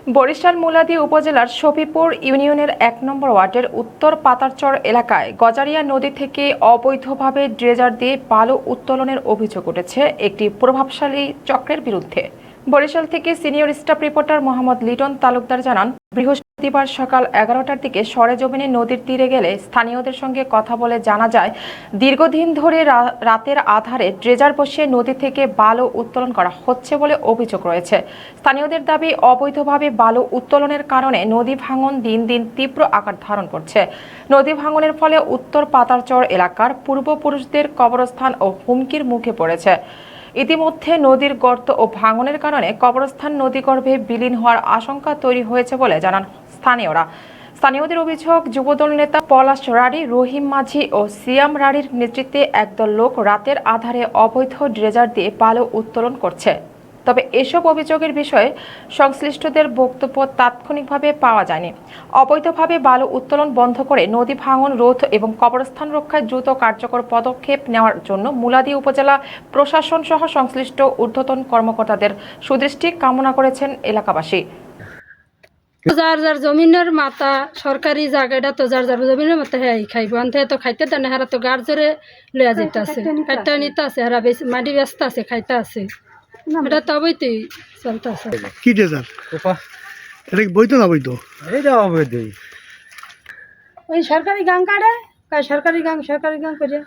বরিশাল মুলাদী উপজেলার শফিপুর ইউনিয়নের ১ নম্বর ওয়ার্ডের উত্তর পাতারচর এলাকায় গজারিয়া নদী থেকে অবৈধভাবে ড্রেজার দিয়ে বালু উত্তোলনের অভিযোগ উঠেছে একটি প্রভাবশালী চক্রের বিরুদ্ধে। বরিশাল থেকে senior staff reporter Mohammad Liton Talukdar জানান, বৃহস্পতিবার সকাল ১১টার দিকে সরেজমিনে নদীর তীরে গেলে স্থানীয়দের সঙ্গে কথা বলে জানা যায়, দীর্ঘদিন ধরে রাতের আধারে ড্রেজার বসিয়ে নদী থেকে বালু উত্তোলন করা হচ্ছে বলে অভিযোগ রয়েছে। স্থানীয়দের দাবি, অবৈধভাবে বালু উত্তোলনের কারণে নদী ভাঙন দিন দিন তীব্র আকার ধারণ করছে। নদী ভাঙনের ফলে উত্তর পাতারচর এলাকার পূর্বপুরুষদের কবরস্থান ও হুমকির মুখে পড়েছে। ইতিমধ্যে নদীর গর্ত ও ভাঙনের কারণে কবরস্থান নদীগর্ভে বিলীন হওয়ার আশঙ্কা তৈরি হয়েছে বলে জানান স্থানীয়রা। স্থানীয়দের অভিযোগ, যুবদল নেতা পলাশ রাড়ি, রহিম মাঝি ও সিয়াম রাড়ির নেতৃত্বে একদল লোক রাতের আধারে অবৈধ ড্রেজার দিয়ে বালু উত্তোলন করছে। তবে এসব অভিযোগের বিষয়ে সংশ্লিষ্টদের বক্তব্য তাৎক্ষণিকভাবে পাওয়া যায়নি। অবৈধভাবে বালু উত্তোলন বন্ধ করে নদী ভাঙন রোধ এবং কবরস্থান রক্ষায় দ্রুত কার্যকর পদক্ষেপ নেওয়ার জন্য মুলাদী উপজেলা প্রশাসন সহ সংশ্লিষ্ট ঊর্ধ্বতন কর্মকর্তাদের সুদৃষ্টি কামনা করেছেন এলাকাবাসী। যার যার জমিনের মাথা সরকারি জায়গাটা তো যার যার জমিনের মাথা হ্যাঁ খাইব আনতে তো খাইতে দেন, হারা তো গাড় জোরে লইয়া যেতে আছে, খাইতে নিতে আছে, হারা বেশি মাটি ব্যস্ত আছে, খাইতে আছে, এটা তো অবৈধই চলতে আছে। কি ড্রেজার এটা কি বৈধ না বৈধ? এইটা অবৈধ। ওই সরকারি গাং কাটে, সরকারি গাং করে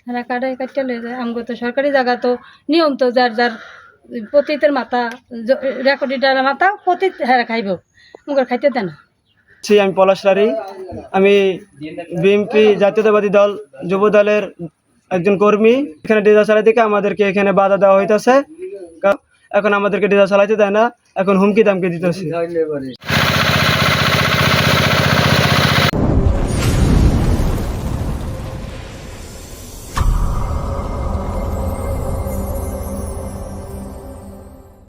হারা কাটে, কাটতে লয়ে যায়। আমগো তো সরকারি জায়গা তো নিয়ম তো যার যার পতিতের মাথা রেকর্ডিটার মাথা পতিত হারা খাইব, মুখের খাইতে দেন। আমি পলাশ রাড়ি, আমি বিএনপি জাতীয়তাবাদী দল যুব দলের একজন কর্মী। এখানে ড্রেজার চালাই থেকে আমাদেরকে এখানে বাধা দেওয়া হইতেছে। এখন আমাদেরকে ড্রেজার চালাইতে দেয় না, এখন হুমকি দামকে দিতেছে।